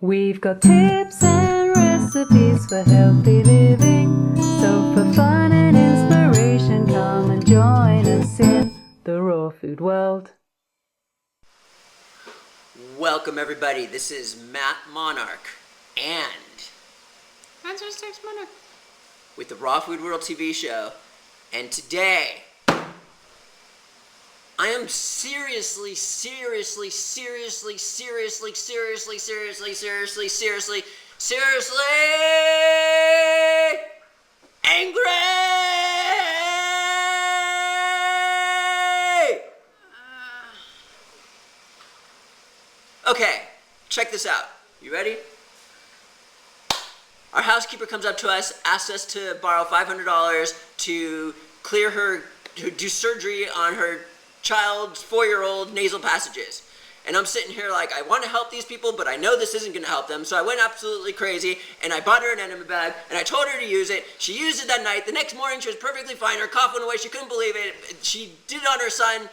We've got tips and recipes for healthy living. So for fun and inspiration, come and join us in the raw food world. Welcome everybody, this is Matt Monarch and Manchester Monarch with the Raw Food World TV show, and today I am seriously angry! Okay, check this out. You ready? Our housekeeper comes up to us, asks us to borrow $500 to clear her, to do surgery on her child's 4-year-old nasal passages. And I'm sitting here like, I want to help these people, but I know this isn't going to help them. So I went absolutely crazy, and I bought her an enema bag, and I told her to use it. She used it that night. The next morning, she was perfectly fine. Her cough went away. She couldn't believe it. She did it on her son.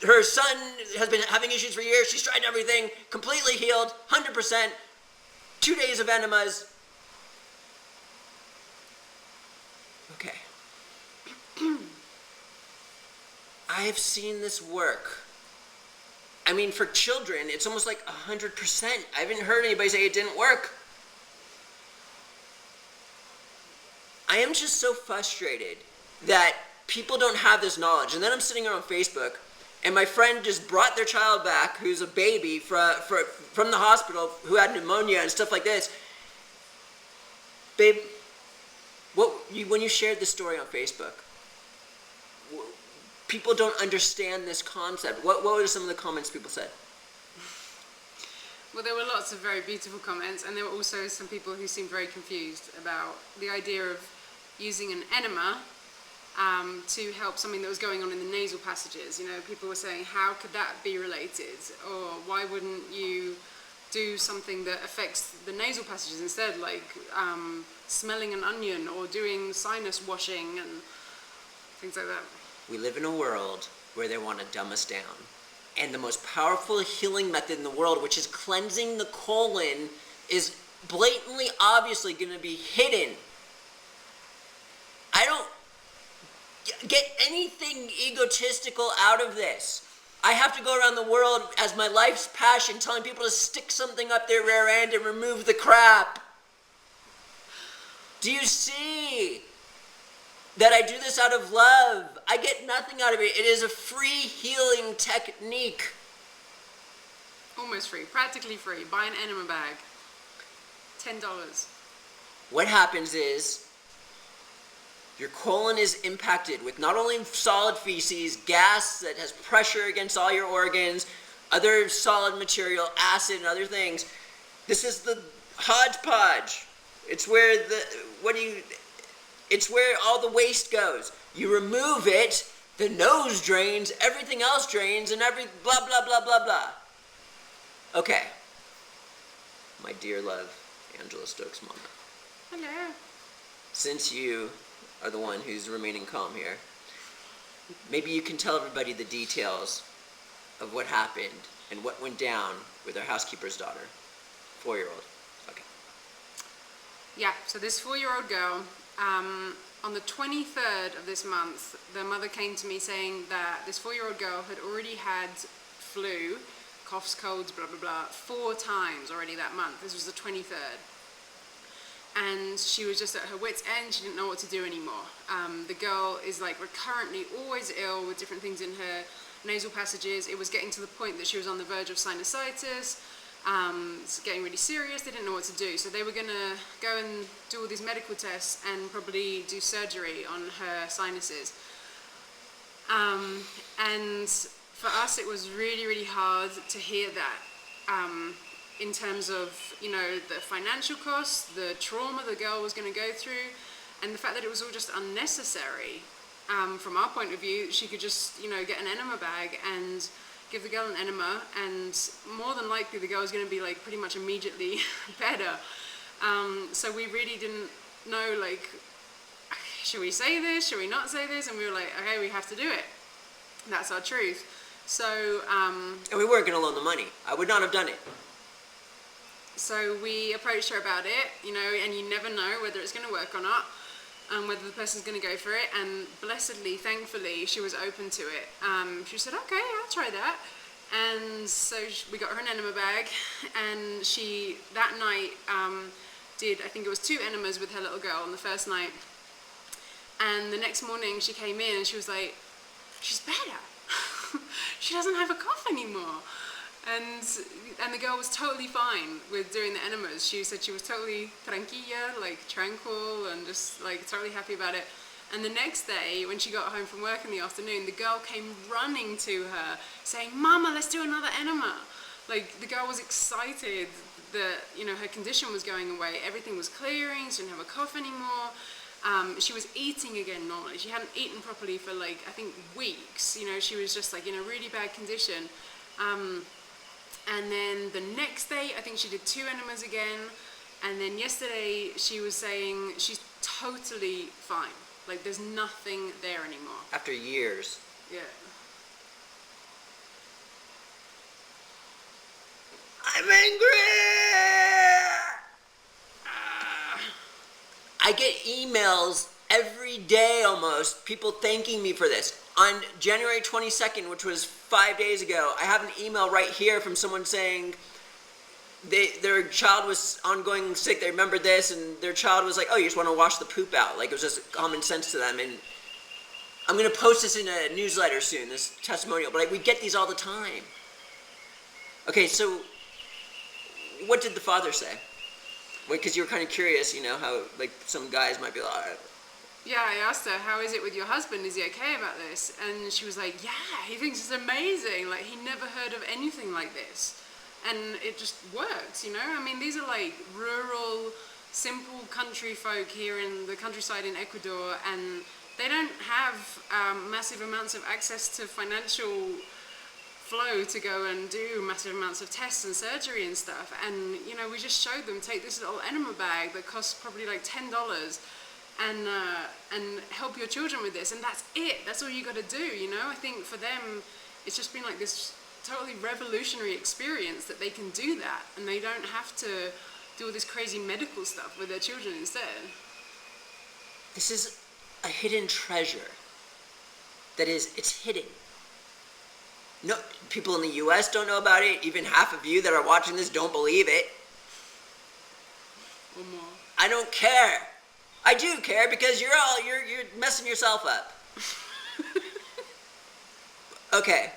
Her son has been having issues for years. She's tried everything, completely healed, 100%. 2 days of enemas. Okay. I've seen this work. I mean, for children, it's almost like 100%. I haven't heard anybody say it didn't work. I am just so frustrated that people don't have this knowledge. And then I'm sitting here on Facebook, and my friend just brought their child back, who's a baby from the hospital, who had pneumonia and stuff like this. Babe, when you shared this story on Facebook, people don't understand this concept. What were some of the comments people said? Well, there were lots of very beautiful comments, and there were also some people who seemed very confused about the idea of using an enema to help something that was going on in the nasal passages. You know, people were saying, how could that be related? Or why wouldn't you do something that affects the nasal passages instead, like smelling an onion or doing sinus washing and things like that? We live in a world where they want to dumb us down. And the most powerful healing method in the world, which is cleansing the colon, is blatantly, obviously going to be hidden. I don't get anything egotistical out of this. I have to go around the world as my life's passion telling people to stick something up their rear end and remove the crap. Do you see that I do this out of love? I get nothing out of it. It is a free healing technique. Almost free, practically free. Buy an enema bag. $10. What happens is your colon is impacted with not only solid feces, gas that has pressure against all your organs, other solid material, acid and other things. This is the hodgepodge. It's where it's where all the waste goes. You remove it, the nose drains, everything else drains, and every blah, blah, blah, blah, blah. Okay. My dear love, Angela Stokes Mama. Hello. Since you are the one who's remaining calm here, maybe you can tell everybody the details of what happened and what went down with our housekeeper's daughter, 4-year-old. Okay. Yeah, so this 4-year-old girl, on the 23rd of this month, the mother came to me saying that this 4-year-old girl had already had flu, coughs, colds, blah, blah, blah, 4 times already that month. This was the 23rd. And she was just at her wit's end. She didn't know what to do anymore. The girl is like recurrently always ill with different things in her nasal passages. It was getting to the point that she was on the verge of sinusitis. It's getting really serious. They didn't know what to do, so they were going to go and do all these medical tests and probably do surgery on her sinuses. And for us, it was really, really hard to hear that in terms of, you know, the financial costs, the trauma the girl was going to go through, and the fact that it was all just unnecessary. From our point of view, she could just, you know, get an enema bag and give the girl an enema, and more than likely the girl was going to be like pretty much immediately better. So we really didn't know, like, should we say this, should we not say this? And we were like, okay, we have to do it. That's our truth. So and we weren't going to loan the money. I would not have done it. So we approached her about it, you know, and you never know whether it's going to work or not, whether the person's going to go for it. And blessedly, thankfully, she was open to it. She said, okay, I'll try that. And so we got her an enema bag, and she, that night, did, I think it was 2 enemas with her little girl on the first night. And the next morning she came in and she was like, she's better. She doesn't have a cough anymore. And the girl was totally fine with doing the enemas. She said she was totally tranquila, like tranquil, and just like totally happy about it. And the next day, when she got home from work in the afternoon, the girl came running to her saying, Mama, let's do another enema. Like, the girl was excited that, you know, her condition was going away. Everything was clearing. She didn't have a cough anymore. She was eating again normally. She hadn't eaten properly for, like, I think weeks. You know, she was just, like, in a really bad condition. And then the next day, I think she did 2 enemas again. And then yesterday, she was saying she's totally fine. Like, there's nothing there anymore. After years. Yeah. I'm angry! I get emails every day almost, people thanking me for this. On January 22nd, which was 5 days ago, I have an email right here from someone saying their child was ongoing sick, they remembered this, and their child was like, oh, you just want to wash the poop out. Like, it was just common sense to them. And I'm going to post this in a newsletter soon, this testimonial, but we get these all the time. Okay, so what did the father say? Because you were kind of curious, you know, how, like, some guys might be like, yeah, I asked her, how is it with your husband? Is he okay about this? And she was like, yeah, he thinks it's amazing. Like, he never heard of anything like this. And it just works, you know? I mean, these are like rural, simple country folk here in the countryside in Ecuador, and they don't have massive amounts of access to financial flow to go and do massive amounts of tests and surgery and stuff. And, you know, we just showed them, take this little enema bag that costs probably like $10 and help your children with this. And that's it. That's all you got to do, you know? I think for them, it's just been like this totally revolutionary experience that they can do that, and they don't have to do all this crazy medical stuff with their children instead. this is a hidden treasure. That is, it's hidden. No, people in the U.S. don't know about it. Even half of you that are watching this don't believe it. Or more. I don't care. I do care because you're messing yourself up. Okay.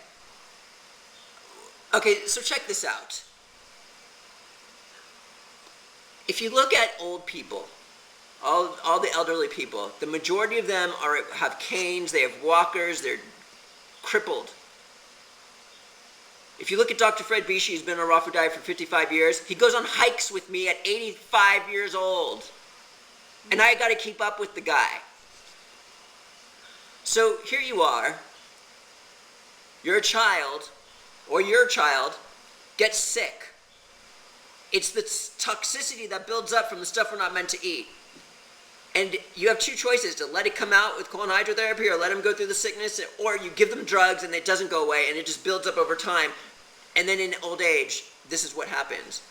Okay, so check this out. If you look at old people, all the elderly people, the majority of them have canes, they have walkers, they're crippled. If you look at Dr. Fred Bishi, who's been on a raw food diet for 55 years, he goes on hikes with me at 85 years old. And I got to keep up with the guy. So here you are, you're a child, or your child gets sick. It's the toxicity that builds up from the stuff we're not meant to eat. And you have two choices, to let it come out with colon hydrotherapy or let them go through the sickness, or you give them drugs and it doesn't go away and it just builds up over time. And then in old age, this is what happens.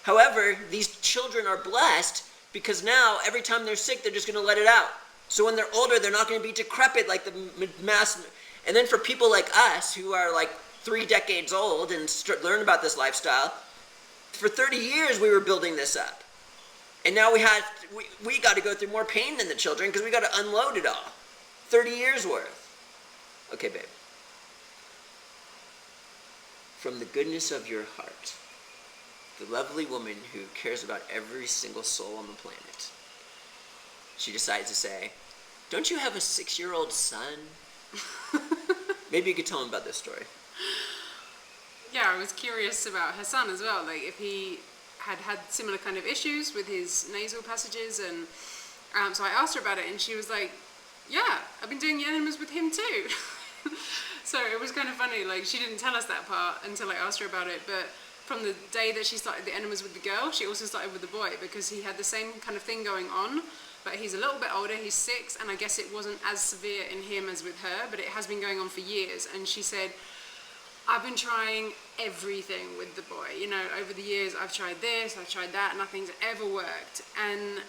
However, these children are blessed because now every time they're sick, they're just going to let it out. So when they're older, they're not going to be decrepit like the mass. And then for people like us who are like 3 decades old and learn about this lifestyle, for 30 years we were building this up. And now we got to go through more pain than the children because we got to unload it all. 30 years worth. Okay, babe. From the goodness of your heart, the lovely woman who cares about every single soul on the planet, she decides to say, don't you have a 6-year-old son? Maybe you could tell him about this story. Yeah, I was curious about her son as well, like if he had similar kind of issues with his nasal passages, and so I asked her about it, and she was like, yeah, I've been doing the enemas with him too. So it was kind of funny, like she didn't tell us that part until I asked her about it, but from the day that she started the enemas with the girl, she also started with the boy because he had the same kind of thing going on, but he's a little bit older, he's 6, and I guess it wasn't as severe in him as with her, but it has been going on for years. And she said, I've been trying everything with the boy. You know, over the years, I've tried this, I've tried that, nothing's ever worked. And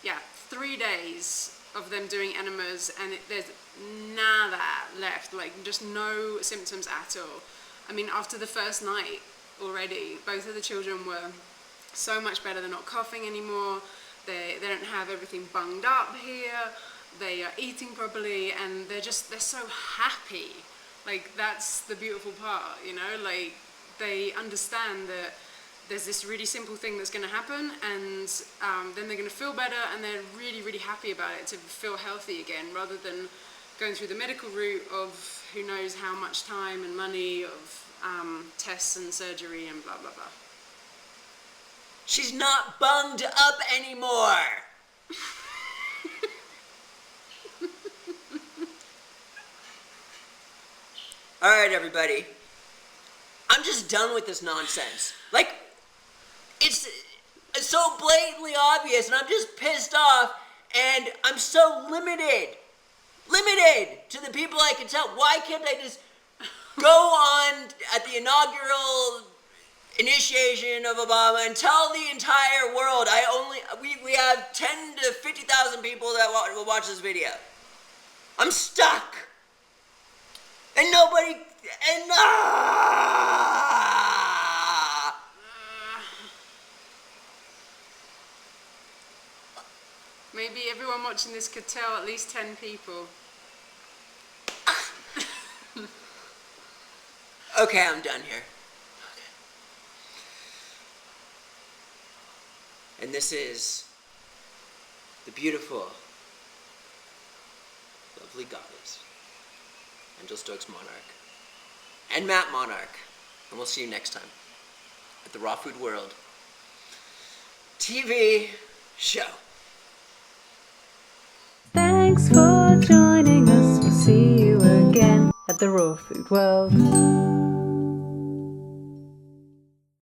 yeah, 3 days of them doing enemas, and there's nada left, like just no symptoms at all. I mean, after the first night already, both of the children were so much better. They're not coughing anymore. They don't have everything bunged up here. They are eating properly, and they're so happy. Like, that's the beautiful part, you know, like they understand that there's this really simple thing that's going to happen, and then they're going to feel better, and they're really, really happy about it, to feel healthy again, rather than going through the medical route of who knows how much time and money of tests and surgery and blah, blah, blah. She's not bunged up anymore. All right, everybody. I'm just done with this nonsense. Like, it's so blatantly obvious, and I'm just pissed off, and I'm so limited to the people I can tell. Why can't I just go on at the inaugural initiation of Obama and tell the entire world we have 10 to 50,000 people that will watch this video. I'm stuck. And nobody, and Maybe everyone watching this could tell at least 10 people. Okay, I'm done here. Okay. And this is the beautiful, lovely goddess, Angel Stokes Monarch, and Matt Monarch. And we'll see you next time at the Raw Food World TV show. Thanks for joining us. We'll see you again at the Raw Food World.